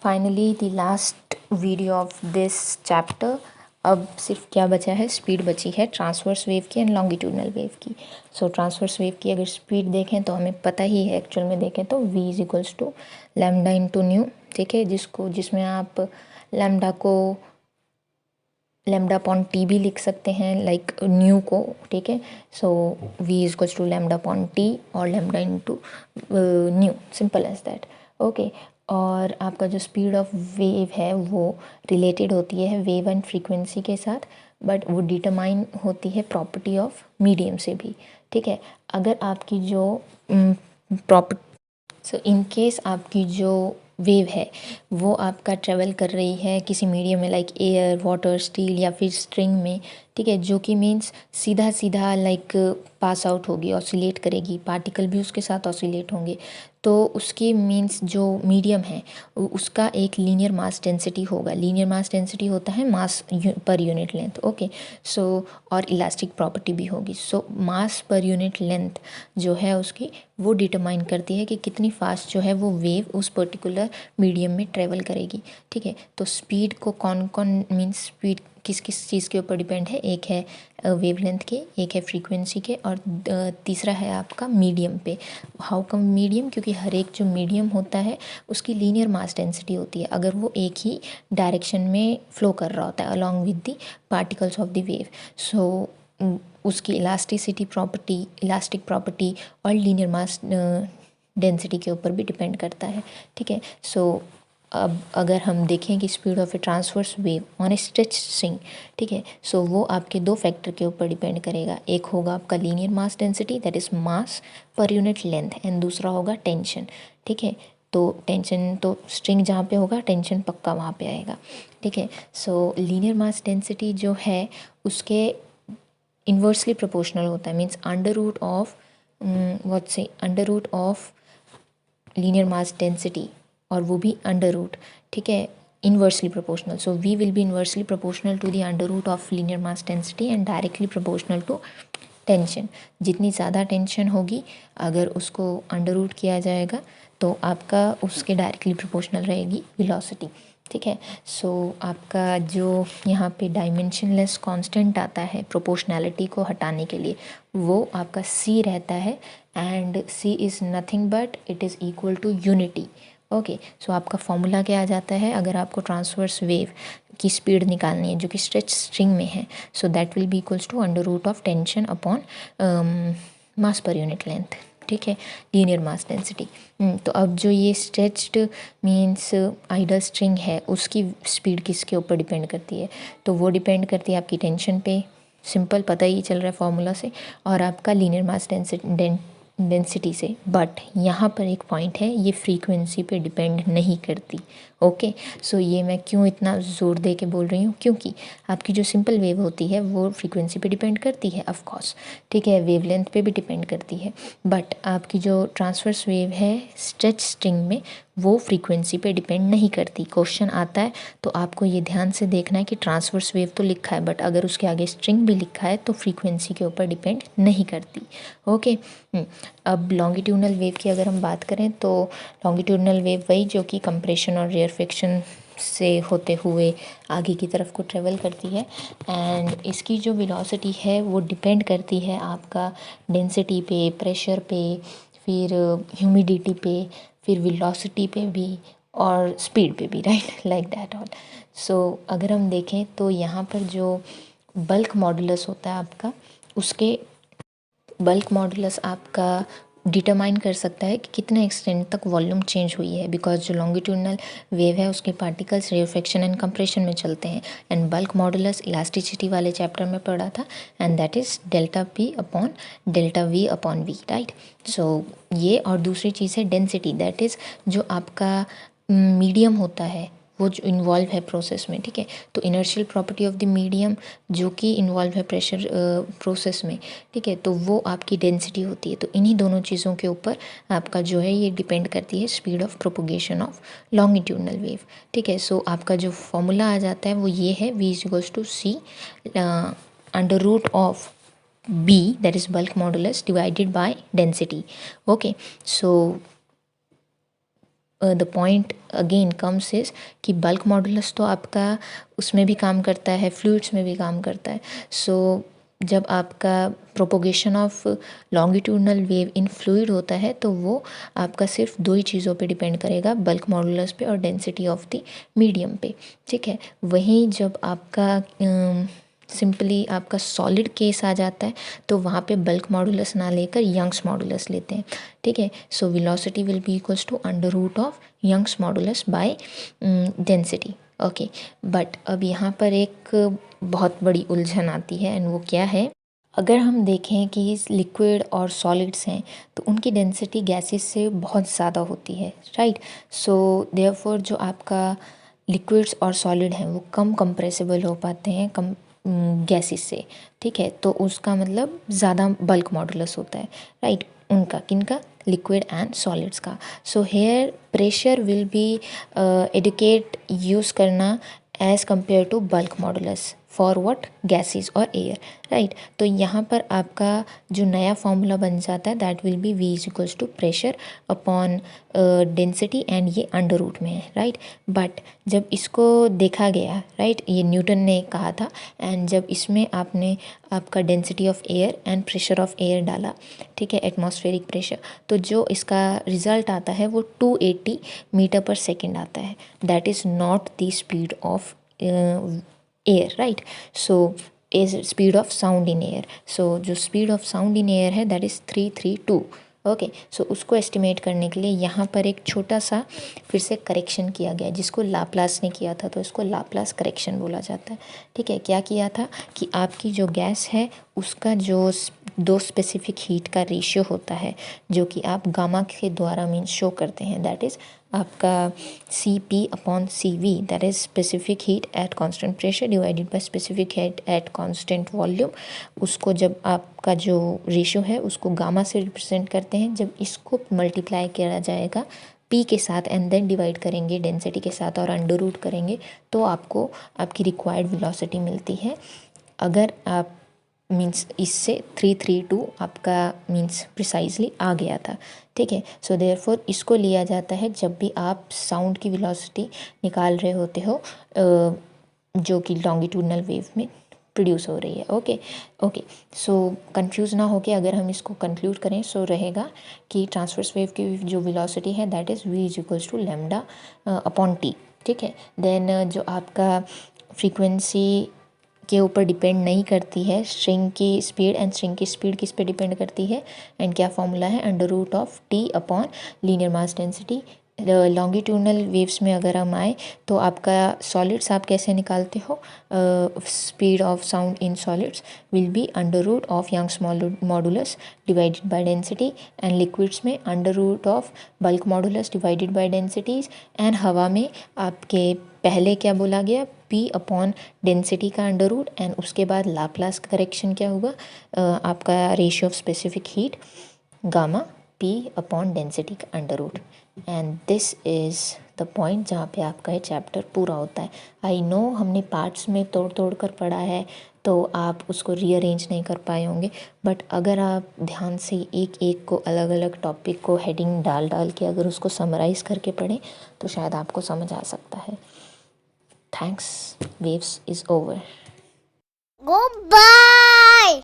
Finally the last video of this chapter. अब सिर्फ क्या बचा है, स्पीड बची है ट्रांसवर्स वेव की एंड लॉन्गिट्यूडनल वेव की। सो ट्रांसवर्स वेव की अगर स्पीड देखें तो हमें पता ही है, एक्चुअल में देखें तो v is equals to lambda into nu. ठीक है, जिसमें आप लैम्डा को लैम्डा अपॉन टी भी लिख सकते हैं, लाइक न्यू को। ठीक है, so v is equals to lambda upon T और lambda into nu, simple as that. Okay, और आपका जो स्पीड ऑफ वेव है वो रिलेटेड होती है वेव एंड फ्रीक्वेंसी के साथ, बट वो डिटरमाइन होती है प्रॉपर्टी ऑफ मीडियम से भी। ठीक है, अगर आपकी जो सो इन केस आपकी जो वेव है वो आपका ट्रेवल कर रही है किसी मीडियम में, लाइक एयर, वाटर, स्टील या फिर स्ट्रिंग में। ठीक है, जो कि मीन्स सीधा सीधा लाइक पास आउट होगी, ऑसिलेट करेगी, पार्टिकल भी उसके साथ ऑसिलेट होंगे, तो उसकी मीन्स जो मीडियम है उसका एक लीनियर मास डेंसिटी होगा। लीनियर मास डेंसिटी होता है मास पर यूनिट लेंथ। ओके, सो और इलास्टिक प्रॉपर्टी भी होगी। सो मास पर यूनिट लेंथ जो है उसकी वो डिटरमाइन करती है कि कितनी फास्ट जो है वो वेव उस पर्टिकुलर मीडियम में ट्रेवल करेगी। ठीक है, तो स्पीड को कौन कौन मीन्स स्पीड किस किस चीज़ के ऊपर डिपेंड है, एक है वेवलेंथ के, एक है फ्रीक्वेंसी के, और तीसरा है आपका मीडियम पे। हाउ कम मीडियम, क्योंकि हर एक जो मीडियम होता है उसकी लीनियर मास डेंसिटी होती है अगर वो एक ही डायरेक्शन में फ्लो कर रहा होता है along with the particles of the wave. So उसकी इलास्टिसिटी प्रॉपर्टी, इलास्टिक प्रॉपर्टी और लीनियर मास डेंसिटी के ऊपर भी डिपेंड करता है। ठीक है, सो अब अगर हम देखें कि speed of A transverse wave on A stretch string, ठीक है, सो वो आपके दो फैक्टर के ऊपर डिपेंड करेगा। एक होगा आपका linear mass density, that is mass per unit length, and दूसरा होगा टेंशन। ठीक है, तो टेंशन तो स्ट्रिंग जहाँ पे होगा टेंशन पक्का वहाँ पे आएगा। ठीक है, सो लीनियर मास डेंसिटी जो है उसके इन्वर्सली प्रोपोर्शनल होता है, means under root of under root of linear mass density, और वो भी अंडर रूट। ठीक है, inversely proportional. So v will be inversely proportional to the under root of linear mass density and directly proportional to tension. जितनी ज़्यादा tension होगी अगर उसको अंडर रूट किया जाएगा तो आपका उसके डायरेक्टली प्रोपोर्शनल रहेगी वेलोसिटी। ठीक है, सो आपका जो यहाँ पे डायमेंशनलेस कांस्टेंट आता है प्रोपोर्शनैलिटी को हटाने के लिए, वो आपका c रहता है, and c is nothing but it is equal to unity. Okay, so आपका फॉर्मूला क्या आ जाता है अगर आपको ट्रांसवर्स वेव की स्पीड निकालनी है जो कि स्ट्रेच स्ट्रिंग में है, so that will be equals to under root of tension upon mass per unit length. ठीक है, लीनियर मास डेंसिटी। तो अब जो ये स्ट्रेच्ड मीन्स आइडल स्ट्रिंग है उसकी स्पीड किसके ऊपर डिपेंड करती है, तो वो डिपेंड करती है आपकी टेंशन पे, सिंपल पता ही चल रहा है फॉर्मूला से, और आपका लीनियर मास डेंसिटी से। बट यहाँ पर एक पॉइंट है, ये फ्रीक्वेंसी पे डिपेंड नहीं करती। ओके, सो ये मैं क्यों इतना ज़ोर दे के बोल रही हूँ, क्योंकि आपकी जो सिंपल वेव होती है वो फ्रीक्वेंसी पे डिपेंड करती है ऑफ कोर्स। ठीक है, वेवलेंथ पे भी डिपेंड करती है, बट आपकी जो ट्रांसवर्स वेव है स्ट्रेच स्ट्रिंग में वो फ्रीक्वेंसी पे डिपेंड नहीं करती। क्वेश्चन आता है तो आपको ये ध्यान से देखना है कि ट्रांसवर्स वेव तो लिखा है, बट अगर उसके आगे स्ट्रिंग भी लिखा है तो फ्रीक्वेंसी के ऊपर डिपेंड नहीं करती। ओके, अब लॉन्गिट्यूडनल वेव की अगर हम बात करें तो लॉन्गिट्यूडनल वेव वही जो कि कंप्रेशन और रेयरफिक्शन से होते हुए आगे की तरफ को ट्रेवल करती है, एंड इसकी जो वेलोसिटी है वो डिपेंड करती है आपका डेंसिटी पे, प्रेशर पे, फिर ह्यूमिडिटी पे, फिर वेलोसिटी पे भी, और स्पीड पे भी, राइट, लाइक दैट ऑल। सो अगर हम देखें तो यहाँ पर जो बल्क मॉडुलस होता है आपका, उसके बल्क मॉडुलस आपका डिटरमाइन कर सकता है कि कितने एक्सटेंट तक वॉल्यूम चेंज हुई है, बिकॉज जो लॉन्गिट्यूडनल वेव है उसके पार्टिकल्स रेयरफिक्शन एंड कंप्रेशन में चलते हैं, एंड बल्क मॉडुलस इलास्टिसिटी वाले चैप्टर में पढ़ा था, and that is delta p upon delta v upon v, right. So ये, और दूसरी चीज़ है डेंसिटी, दैट इज़ जो आपका मीडियम होता है वो जो इन्वॉल्व है प्रोसेस में। ठीक है, तो inertial property of the medium जो कि इन्वॉल्व है प्रेशर प्रोसेस में। ठीक है, तो वो आपकी डेंसिटी होती है। तो इन्हीं दोनों चीज़ों के ऊपर आपका जो है ये डिपेंड करती है speed of propagation of longitudinal wave. ठीक है, सो आपका जो फॉर्मूला आ जाता है वो ये है, v is equals to c under root of b, that is bulk modulus, divided by density. Okay, so the point again comes is कि बल्क मॉडुलस तो आपका उसमें भी काम करता है, फ्लूइड्स में भी काम करता है। सो जब आपका propagation of longitudinal wave in fluid होता है तो वो आपका सिर्फ दो ही चीज़ों पे डिपेंड करेगा, बल्क मॉडुलस पे और डेंसिटी ऑफ द मीडियम पे, ठीक है। वहीं जब आपका सिंपली आपका सॉलिड केस आ जाता है तो वहाँ पे बल्क मॉडुलस ना लेकर यंग्स मॉडुलस लेते हैं, ठीक है। So velocity will be equals to under root of Young's modulus by density, okay. But अब यहाँ पर एक बहुत बड़ी उलझन आती है, एंड वो क्या है, अगर हम देखें कि लिक्विड और सॉलिड्स हैं तो उनकी डेंसिटी गैसेस से बहुत ज़्यादा होती है, राइट। सो देयरफॉर जो आपका लिक्विड्स और सॉलिड हैं वो कम कंप्रेसिबल हो पाते हैं कम गैसेस से, ठीक है। तो उसका मतलब ज़्यादा बल्क मॉडुलस होता है, राइट, उनका किनका, लिक्विड एंड सॉलिड्स का। So here pressure will be adequate use करना as compare to bulk modulus for what, gases और एयर, राइट। तो यहाँ पर आपका जो नया फॉर्मूला बन जाता है that will be V is equals to pressure upon density, and ये अंडर रूट में है, राइट। बट जब इसको देखा गया, राइट, ये न्यूटन ने कहा था, एंड जब इसमें आपने आपका density of air and pressure of air डाला, ठीक है, एटमॉस्फेरिक प्रेशर, तो जो इसका रिजल्ट आता है वो 280 मीटर पर सेकेंड आता है, that is not the speed of air, right. So is speed of sound in air, so जो speed of sound in air है दैट इज़ 332, ओके। सो उसको एस्टिमेट करने के लिए यहाँ पर एक छोटा सा फिर से करेक्शन किया गया जिसको लाप्लास ने किया था, तो इसको लाप्लास करेक्शन बोला जाता है, ठीक है। क्या किया था कि आपकी जो गैस है उसका जो दो स्पेसिफिक हीट का रेशियो होता है जो कि आप गामा के द्वारा मीन्स शो करते हैं, दैट इज़ आपका Cp/Cv, that is specific heat at constant pressure divided by specific heat at constant volume. उसको जब आपका जो रेशियो है उसको गामा से रिप्रेजेंट करते हैं, जब इसको मल्टीप्लाई किया जाएगा P के साथ एंड देन डिवाइड करेंगे डेंसिटी के साथ और अंडर रूट करेंगे तो आपको आपकी रिक्वायर्ड वेलोसिटी मिलती है। अगर आप मीन्स इससे 332 आपका मीन्स प्रिसाइजली आ गया था, ठीक है। सो देयरफॉर इसको लिया जाता है जब भी आप साउंड की वेलोसिटी निकाल रहे होते हो जो कि लॉन्गिट्यूडनल वेव में प्रोड्यूस हो रही है, ओके ओके। सो कंफ्यूज ना होके अगर हम इसको कंक्लूड करें सो रहेगा कि ट्रांसवर्स वेव की जो वेलोसिटी है that is V is equals to lambda upon T, ठीक है। देन जो आपका फ्रीक्वेंसी के ऊपर डिपेंड नहीं करती है स्ट्रिंग की स्पीड, एंड स्ट्रिंग की स्पीड किस पे डिपेंड करती है, एंड क्या फॉर्मूला है, under root of T upon linear mass density. Longitudinal waves में अगर हम आए तो आपका सॉलिड्स आप कैसे निकालते हो, speed of sound in solids will be under root of Young's modulus divided by density, and liquids में under root of bulk modulus divided by densities, and हवा में आपके पहले क्या बोला गया, P अपॉन डेंसिटी का अंडर रूट, एंड उसके बाद लाप्लास करेक्शन क्या होगा, आपका ratio of specific heat gamma P upon density का under root. And this is the point जहाँ पे आपका ये चैप्टर पूरा होता है। आई नो हमने पार्ट्स में तोड़ तोड़ कर पढ़ा है तो आप उसको रीअरेंज नहीं कर पाए होंगे, बट अगर आप ध्यान से एक एक को अलग अलग टॉपिक को हेडिंग डाल डाल के अगर उसको समराइज़ करके पढ़ें तो शायद आपको समझ आ सकता है। Thanks, waves is over. Goodbye.